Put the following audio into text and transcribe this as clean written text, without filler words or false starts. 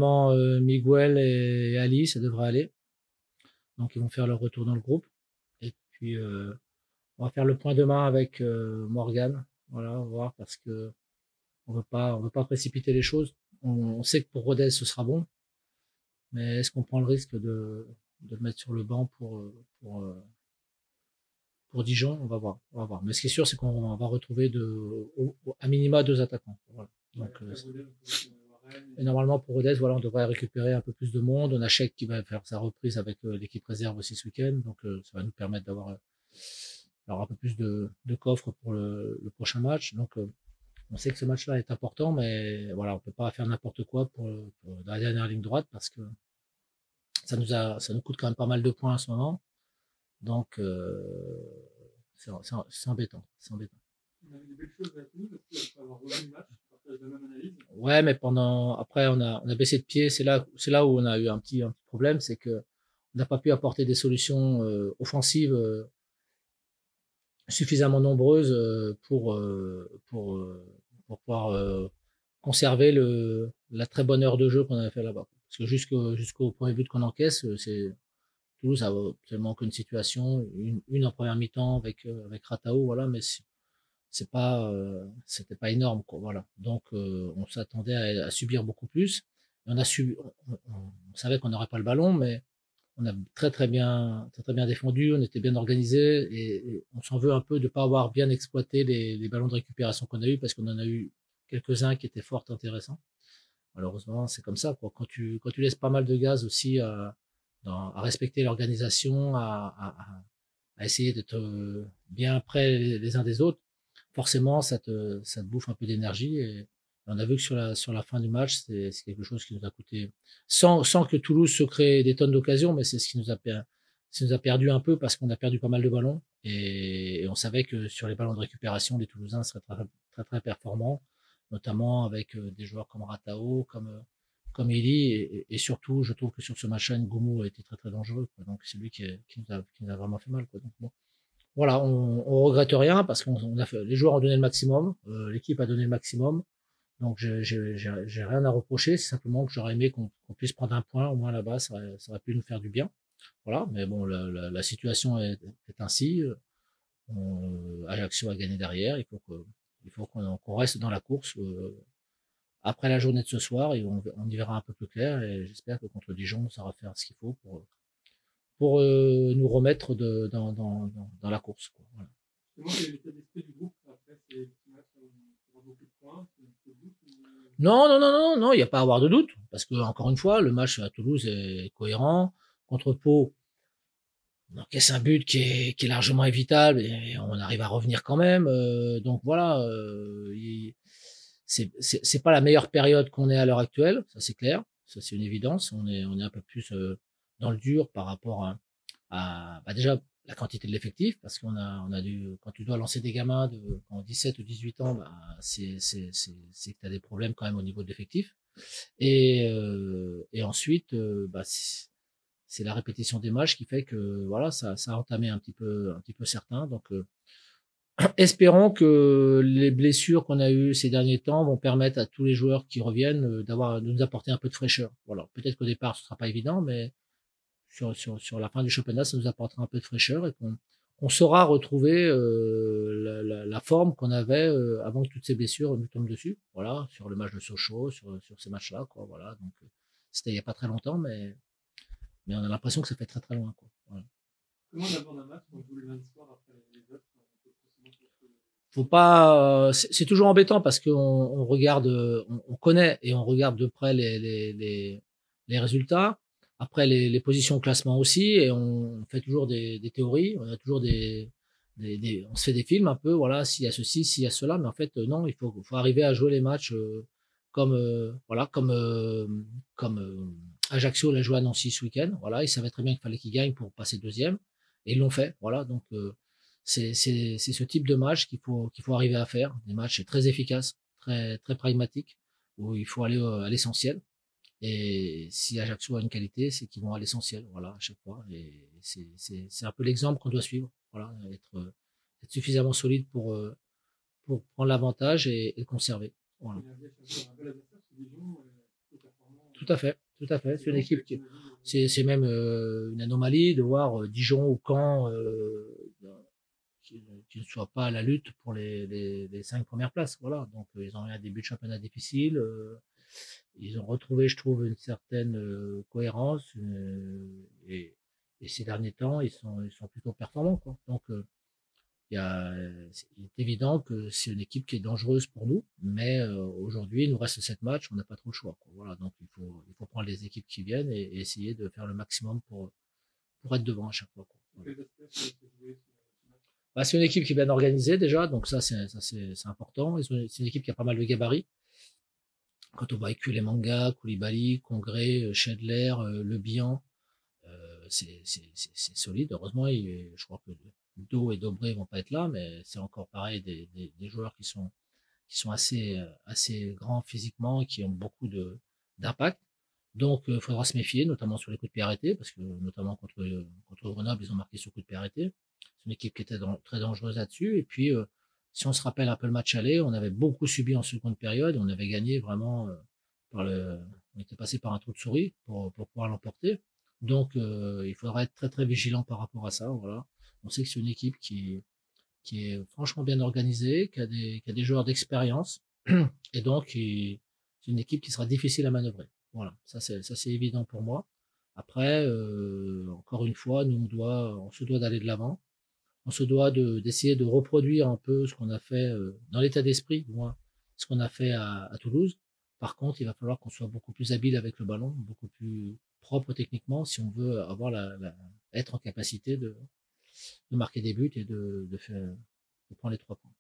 normalement, Miguel et Ali, ça devrait aller. Donc, ils vont faire leur retour dans le groupe. Et puis, on va faire le point demain avec Morgan. Voilà, on va voir parce que on veut pas précipiter les choses. On sait que pour Rodez, ce sera bon. Mais est-ce qu'on prend le risque de le mettre sur le banc pour Dijon? On va voir. On va voir. Mais ce qui est sûr, c'est qu'on va retrouver à minima 2 attaquants. Voilà. Donc, et normalement, pour Rodez, voilà, on devrait récupérer un peu plus de monde. On a Cheikh qui va faire sa reprise avec l'équipe réserve aussi ce week-end. Donc, ça va nous permettre d'avoir alors un peu plus de coffre pour le prochain match. Donc, on sait que ce match-là est important, mais voilà, on peut pas faire n'importe quoi dans la dernière ligne droite parce que ça nous coûte quand même pas mal de points en ce moment. Donc, c'est embêtant. C'est embêtant. On a eu des belles choses à Toulouse, parce qu'il va avoir revu le match, on partage la même analyse. Ouais, mais après, on a baissé de pied. C'est là où on a eu un petit problème, c'est que on n'a pas pu apporter des solutions offensives suffisamment nombreuses pour pouvoir conserver la très bonne heure de jeu qu'on avait fait là-bas. Parce que jusqu'au premier but qu'on encaisse, Toulouse a seulement qu'une situation, une en première mi-temps avec Ratao, voilà, mais c'était pas énorme, quoi, voilà. Donc, on s'attendait à subir beaucoup plus. On savait qu'on n'aurait pas le ballon, mais on a très bien défendu, on était bien organisé et on s'en veut un peu de pas avoir bien exploité les ballons de récupération qu'on a eu parce qu'on en a eu quelques-uns qui étaient fort intéressants. Malheureusement, c'est comme ça, quoi. Quand tu laisses pas mal de gaz aussi à respecter l'organisation, à essayer d'être bien près les uns des autres, forcément, ça te bouffe un peu d'énergie. Et on a vu que sur la fin du match, c'est quelque chose qui nous a coûté, sans que Toulouse se crée des tonnes d'occasions, mais c'est ce qui nous a perdu un peu parce qu'on a perdu pas mal de ballons. Et on savait que sur les ballons de récupération, les Toulousains seraient très, très, très performants, notamment avec des joueurs comme Ratao, comme Eli, et surtout, je trouve que sur ce match-là, Ngoumou a été très très dangereux, quoi. Donc c'est lui qui nous a vraiment fait mal, quoi. Donc bon, voilà, on regrette rien parce qu'on a fait, les joueurs ont donné le maximum, l'équipe a donné le maximum, donc j'ai rien à reprocher, c'est simplement que j'aurais aimé qu'on puisse prendre un point au moins là-bas, ça aurait pu nous faire du bien. Voilà, mais bon, la situation est ainsi. Ajaccio a gagné derrière, il faut qu'on reste dans la course. Après la journée de ce soir, et on y verra un peu plus clair. Et j'espère que contre Dijon, ça va faire ce qu'il faut pour nous remettre dans la course, quoi. Voilà. Comment est l'état d'esprit du groupe après ces petits matchs on aura beaucoup de points, c'est un peu de doute Non, non, non, non, non, il n'y a pas à avoir de doute, parce que encore une fois, le match à Toulouse est cohérent. Contre Pau, on encaisse un but qui est largement évitable et on arrive à revenir quand même. Donc voilà, c'est pas la meilleure période qu'on ait à l'heure actuelle, ça c'est clair, ça c'est une évidence. On est un peu plus dans le dur par rapport bah déjà la quantité de l'effectif, parce quand tu dois lancer des gamins de 17 ou 18 ans, bah, c'est que tu as des problèmes quand même au niveau de l'effectif. Et ensuite, bah, c'est la répétition des matchs qui fait que voilà, ça a entamé un petit peu certains. Donc, espérons que les blessures qu'on a eues ces derniers temps vont permettre à tous les joueurs qui reviennent de nous apporter un peu de fraîcheur. Voilà, peut-être qu'au départ ce sera pas évident, mais sur la fin du championnat, ça nous apportera un peu de fraîcheur et qu'on saura retrouver la forme qu'on avait avant que toutes ces blessures nous tombent dessus. Voilà, sur le match de Sochaux, sur ces matchs-là, quoi. Voilà, donc c'était il y a pas très longtemps, mais on a l'impression que ça fait très très loin, quoi. Voilà. Comment d'abord un match on joue le lundi soir après les autres Faut pas, c'est toujours embêtant parce qu'on regarde, on connaît et on regarde de près les résultats. Après les positions au classement aussi, et on fait toujours des théories. On a toujours on se fait des films un peu. Voilà, s'il y a ceci, s'il y a cela, mais en fait non, il faut arriver à jouer les matchs comme voilà, comme Ajaccio l'a joué à Nancy ce week-end. Voilà, ils savaient très bien qu'il fallait qu'ils gagnent pour passer deuxième, et ils l'ont fait. Voilà, donc c'est ce type de match qu'il faut arriver à faire, des matchs très efficaces, très très pragmatiques, où il faut aller à l'essentiel. Et si Ajaccio a une qualité, c'est qu'ils vont à l'essentiel, voilà, à chaque fois. Et c'est un peu l'exemple qu'on doit suivre, voilà, être suffisamment solide pour prendre l'avantage et le conserver. Voilà. un bel adversaire, c'est Dijon, tout à fait, tout à fait. Et C'est une donc, équipe qui, j'imagine, c'est même une anomalie de voir Dijon ou Caen qui ne soient pas à la lutte pour les 5 premières places. Voilà. Donc ils ont eu un début de championnat difficile. Ils ont retrouvé, je trouve, une certaine cohérence et ces derniers temps, ils sont plutôt performants, quoi. Donc il est évident que c'est une équipe qui est dangereuse pour nous, mais aujourd'hui, il nous reste 7 matchs, on n'a pas trop le choix, quoi. Voilà, donc il faut prendre les équipes qui viennent et essayer de faire le maximum pour être devant à chaque fois, quoi. Voilà. quels aspects se jouer sur ce match? Bah, c'est une équipe qui est bien organisée déjà, donc ça c'est important. C'est une équipe qui a pas mal de gabarits. Quand on voit avec Manga, Koulibaly, Congré, Schindler, Le Bihan, c'est solide. Heureusement, je crois que Do et Dobré vont pas être là, mais c'est encore pareil des joueurs qui sont assez grands physiquement et qui ont beaucoup d'impact. Donc, il faudra se méfier, notamment sur les coups de pied arrêtés, parce que notamment contre Grenoble, ils ont marqué sur coup de pied arrêté. C'est une équipe qui était très dangereuse là-dessus. Et puis, si on se rappelle un peu le match aller, on avait beaucoup subi en seconde période, on avait gagné vraiment on était passé par un trou de souris pour pouvoir l'emporter. Donc, il faudra être très très vigilant par rapport à ça. Voilà. On sait que c'est une équipe qui est franchement bien organisée, qui a des joueurs d'expérience, et donc c'est une équipe qui sera difficile à manœuvrer. Voilà, ça c'est évident pour moi. Après, encore une fois, nous on se doit d'aller de l'avant, on se doit d'essayer de reproduire un peu ce qu'on a fait dans l'état d'esprit, du moins ce qu'on a fait à Toulouse. Par contre, il va falloir qu'on soit beaucoup plus habile avec le ballon, beaucoup plus propre techniquement, si on veut être en capacité de marquer des buts et de prendre les 3 points.